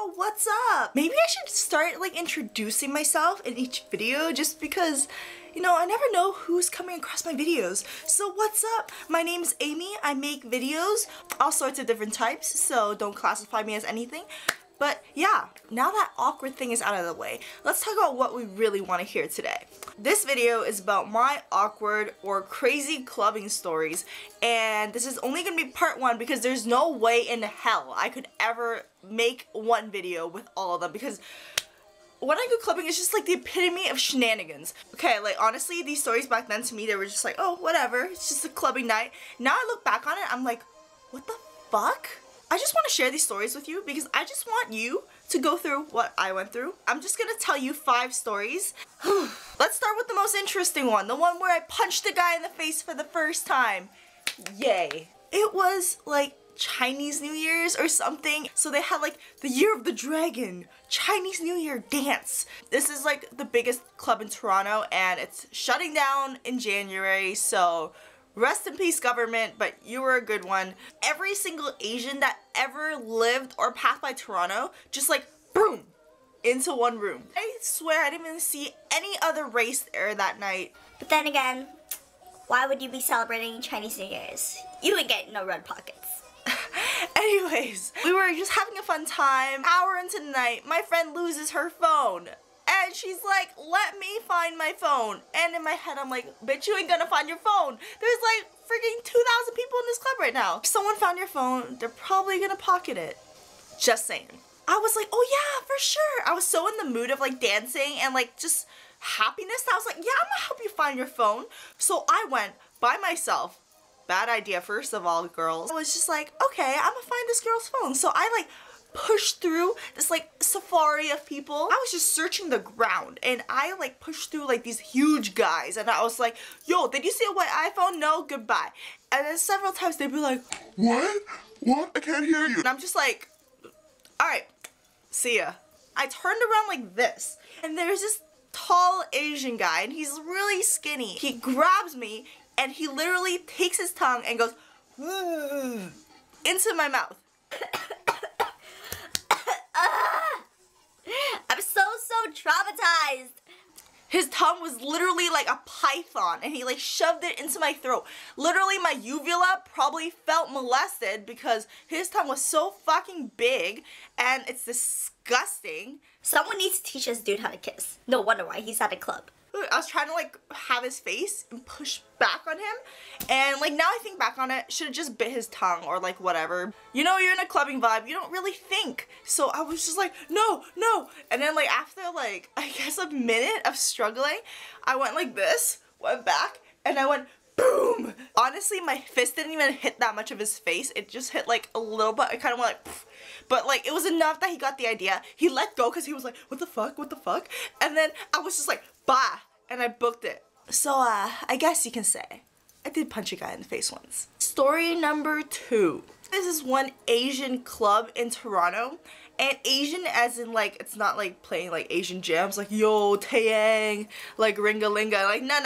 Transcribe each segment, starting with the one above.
Yo, what's up? Maybe I should start like introducing myself in each video just because, you know, I never know who's coming across my videos. So what's up? My name's Amy. I make videos, all sorts of different types, so don't classify me as anything. But yeah, now that awkward thing is out of the way, let's talk about what we really want to hear today. This video is about my awkward or crazy clubbing stories, and this is only going to be part one because there's no way in hell I could ever make one video with all of them, because when I go clubbing, it's just like the epitome of shenanigans. Okay, like honestly, these stories back then to me, they were just like, oh, whatever, it's just a clubbing night. Now I look back on it, I'm like, what the fuck? I just want to share these stories with you because I just want you to go through what I went through. I'm just gonna tell you 5 stories. Let's start with the most interesting one, the one where I punched a guy in the face for the first time. Yay. It was like Chinese New Year's or something, so they had like the Year of the Dragon Chinese New Year dance. This is like the biggest club in Toronto and it's shutting down in January, so rest in peace government, but you were a good one. Every single Asian that ever lived or passed by Toronto just like boom into one room. I swear I didn't even see any other race there that night. But then again, why would you be celebrating Chinese New Year's? You would get no red pockets. Anyways, we were just having a fun time. Hour into the night, my friend loses her phone. And she's like, let me find my phone. And in my head, I'm like, bitch, you ain't gonna find your phone. There's like freaking 2,000 people in this club right now. If someone found your phone, they're probably gonna pocket it. Just saying. I was like, oh yeah, for sure. I was so in the mood of like dancing and like just happiness. I was like, yeah, I'm gonna help you find your phone. So I went by myself. Bad idea, first of all, girls. I was just like, okay, I'm gonna find this girl's phone. So I like pushed through this like safari of people. I was just searching the ground and I like pushed through like these huge guys and I was like, yo, did you see a white iPhone? No, goodbye. And then several times they'd be like, what? What? I can't hear you. And I'm just like, alright, see ya. I turned around like this and there's this tall Asian guy and he's really skinny. He grabs me and he literally takes his tongue and goes into my mouth. I'm so traumatized. His tongue was literally like a python and he like shoved it into my throat. Literally my uvula probably felt molested because his tongue was so fucking big and it's disgusting. Someone needs to teach this dude how to kiss. No wonder why he's at a club. I was trying to like have his face and push back on him, and like now I think back on it, should have just bit his tongue or like whatever. You know, you're in a clubbing vibe, you don't really think. So I was just like, no, no. And then like after like I guess a minute of struggling, I went like this, went back, and I went boom. Honestly, my fist didn't even hit that much of his face. It just hit like a little bit. I kind of went like poof. But like it was enough that he got the idea. He let go because he was like, what the fuck, what the fuck? And then I was just like, bah, and I booked it. So I guess you can say I did punch a guy in the face once. Story number 2. This is one Asian club in Toronto, and Asian as in like, it's not like playing like Asian jams like yo, Taeyang, like Ringa-Linga, like no,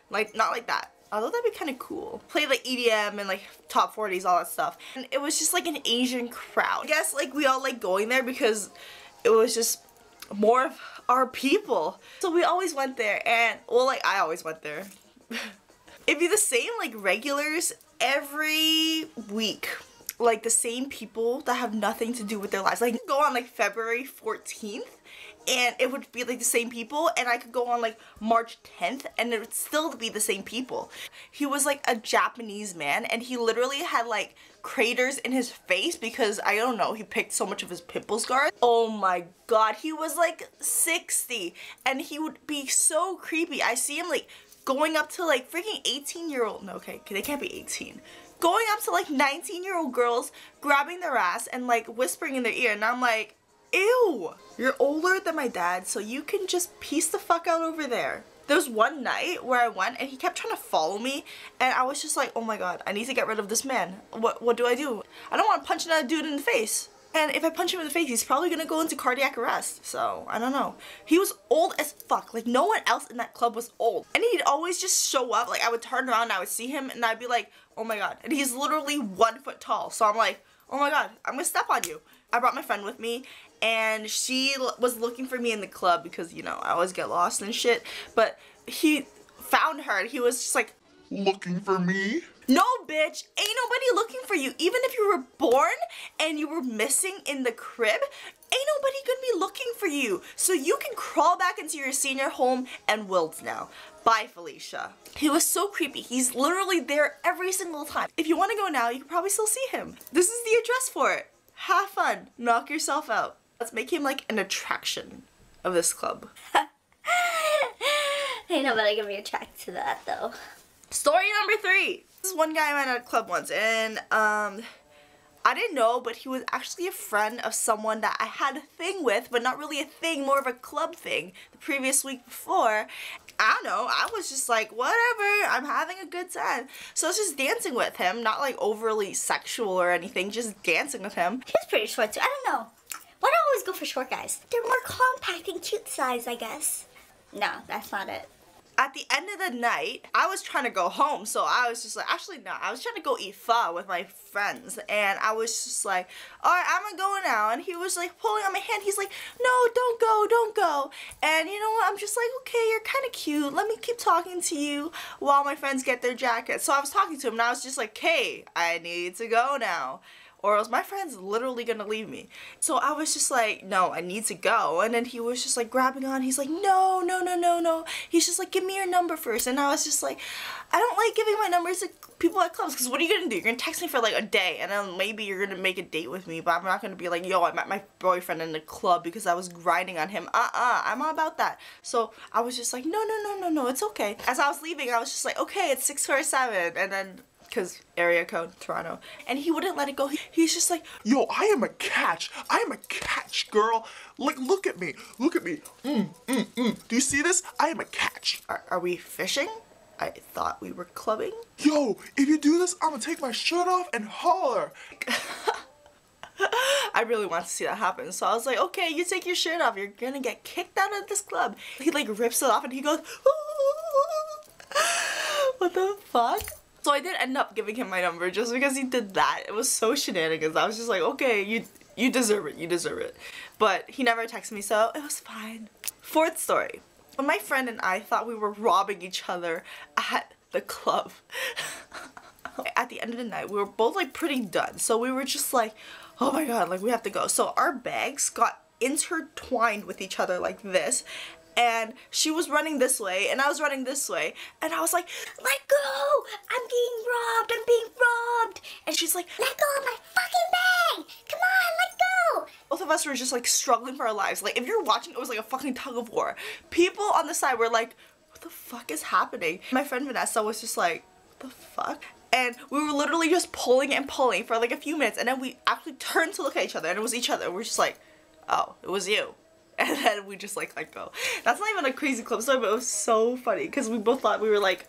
like not like that. Although that'd be kind of cool. Play like EDM and like top 40s, all that stuff. And it was just like an Asian crowd. I guess like we all like going there because it was just more of our people. So we always went there and, well, like I always went there. It'd be the same like regulars every week. Like the same people that have nothing to do with their lives. Like go on like February 14th and it would be like the same people, and I could go on like March 10th and it would still be the same people. He was like a Japanese man and he literally had like craters in his face because I don't know, he picked so much of his pimple scars. Oh my god, he was like 60 and he would be so creepy. I see him like going up to like freaking 18-year-old, no, okay, they can't be 18. Going up to like 19-year-old girls, grabbing their ass and like whispering in their ear, and I'm like, ew, you're older than my dad, so you can just peace the fuck out over there. There was one night where I went and he kept trying to follow me and I was just like, oh my god, I need to get rid of this man. What do? I don't want to punch another dude in the face. And if I punch him in the face, he's probably gonna go into cardiac arrest. So, I don't know. He was old as fuck. Like, no one else in that club was old. And he'd always just show up. Like, I would turn around and I would see him and I'd be like, oh my god. And he's literally 1 foot tall. So I'm like, oh my god, I'm gonna step on you. I brought my friend with me, and she was looking for me in the club because, you know, I always get lost and shit. But he found her, and he was just like, looking for me? no, bitch, ain't nobody looking for you. Even if you were born and you were missing in the crib, ain't nobody gonna be looking for you. So you can crawl back into your senior home and wilt now. Bye, Felicia. He was so creepy. He's literally there every single time. If you want to go now, you can probably still see him. This is the address for it. Have fun. Knock yourself out. Let's make him like an attraction of this club. Ain't nobody gonna be attracted to that though. Story number 3. This is one guy I met at a club once, and I didn't know, but he was actually a friend of someone that I had a thing with, but not really a thing, more of a club thing the previous week before. I don't know, I was just like, whatever, I'm having a good time. So I was just dancing with him, not like overly sexual or anything, just dancing with him. He's pretty short too. I don't know. Why do I always go for short guys? They're more compact and cute size, I guess. No, that's not it. At the end of the night, I was trying to go home, so I was just like, actually no, I was trying to go eat pho with my friends, and I was just like, alright, I'm gonna go now, and he was like pulling on my hand. He's like, no, don't go, don't go. And you know what, I'm just like, okay, you're kind of cute, let me keep talking to you while my friends get their jackets. So I was talking to him, and I was just like, hey, I need to go now, or else my friend's literally gonna leave me. So I was just like, no, I need to go. And then he was just like grabbing on. He's like, no, no, no, no, no. He's just like, give me your number first. And I was just like, I don't like giving my numbers to people at clubs, because what are you gonna do? You're gonna text me for like a day, and then maybe you're gonna make a date with me, but I'm not gonna be like, yo, I met my boyfriend in the club because I was grinding on him. I'm not about that. So I was just like, no, no, no, no, no, it's okay. As I was leaving, I was just like, okay, it's 647, and then, because area code, Toronto. And he wouldn't let it go. He's just like, Yo, I am a catch. I am a catch, girl. Like, look at me. Look at me. Do you see this? I am a catch. are we fishing? I thought we were clubbing. Yo, if you do this, I'm gonna take my shirt off and holler. I really want to see that happen. So I was like, okay, you take your shirt off. You're gonna get kicked out of this club. He like rips it off and he goes, what the fuck? So I did end up giving him my number just because he did that. It was so shenanigans. I was just like, okay, you deserve it, you deserve it. But he never texted me, so it was fine. 4th story. When my friend and I thought we were robbing each other at the club. At the end of the night, we were both like pretty done. So we were just like, oh my god, like we have to go. So our bags got intertwined with each other like this. And she was running this way, and I was running this way, and I was like, let go! I'm being robbed! I'm being robbed! And she's like, Let go of my fucking bag! Come on, let go! both of us were just like struggling for our lives. Like if you're watching, it was like a fucking tug of war. People on the side were like, what the fuck is happening? My friend Vanessa was just like, what the fuck? And we were literally just pulling and pulling for like a few minutes, and then we actually turned to look at each other, and it was each other. We're just like, oh, it was you. And then we just like let go. That's not even a crazy club story, but it was so funny because we both thought we were like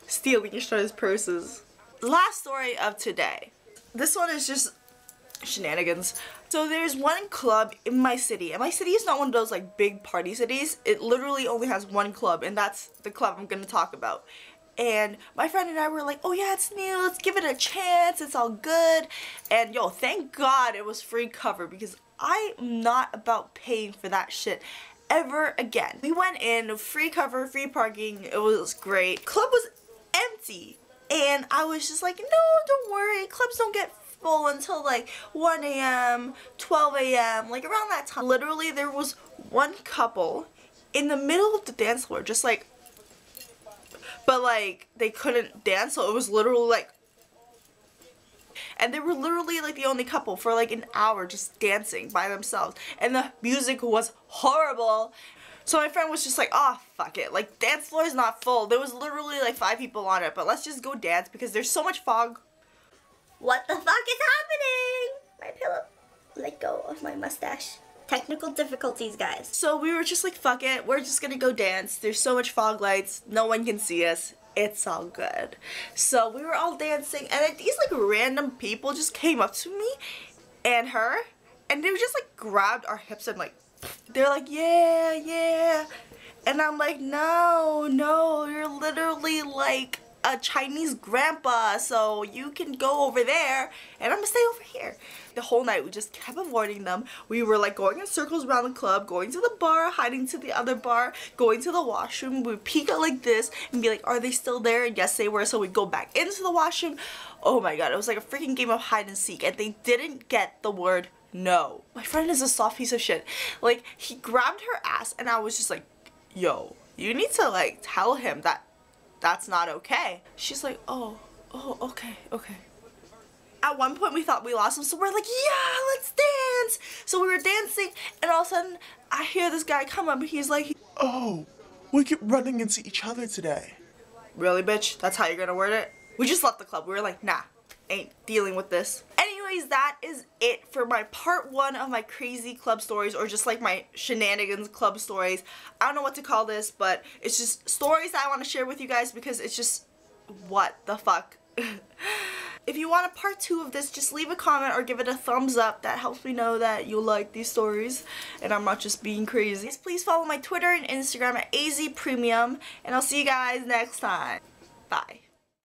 stealing each other's purses. Last story of today. This one is just shenanigans. So there's one club in my city, and my city is not one of those like big party cities. It literally only has one club, and that's the club I'm gonna talk about. And my friend and I were like, oh yeah, it's new, let's give it a chance, it's all good. And yo, thank God it was free cover, because I'm not about paying for that shit ever again. We went in, free cover, free parking, it was great. Club was empty, and I was just like, no, don't worry, clubs don't get full until like 1 a.m., 12 a.m., like around that time. Literally, there was one couple in the middle of the dance floor, just like, but like, they couldn't dance, so it was literally like, and they were literally like the only couple for like an hour just dancing by themselves, and the music was horrible. So my friend was just like, oh fuck it, like dance floor is not full, there was literally like 5 people on it, but let's just go dance because there's so much fog. What the fuck is happening? My pillow let go of my mustache. Technical difficulties, guys. So we were just like, fuck it, we're just gonna go dance, there's so much fog lights, no one can see us, it's all good. So we were all dancing, and then these like random people just came up to me and her, and they just like grabbed our hips and like, they're like, yeah, yeah. And I'm like, no, no, you're literally like a Chinese grandpa, so you can go over there and I'm gonna stay over here. The whole night we just kept avoiding them. We were like going in circles around the club, going to the bar, hiding to the other bar, going to the washroom. We would peek out like this and be like, are they still there? And yes, they were. So we'd go back into the washroom. Oh my god, it was like a freaking game of hide and seek, and they didn't get the word no. My friend is a soft piece of shit. Like, he grabbed her ass and I was just like, yo, you need to like tell him that that's not okay. She's like, oh, okay. At one point we thought we lost him, so we're like, yeah, let's dance. So we were dancing and all of a sudden I hear this guy come up and he's like, Oh, we keep running into each other today. really, bitch? That's how you're gonna word it? We just left the club. We were like, nah, ain't dealing with this. Anyways, that is it for my part 1 of my crazy club stories, or just like my shenanigans club stories. I don't know what to call this, but it's just stories that I want to share with you guys because it's just, what the fuck. If you want a part 2 of this, just leave a comment or give it a thumbs up. That helps me know that you like these stories and I'm not just being crazy. Please follow my Twitter and Instagram at AZPremium, and I'll see you guys next time. Bye.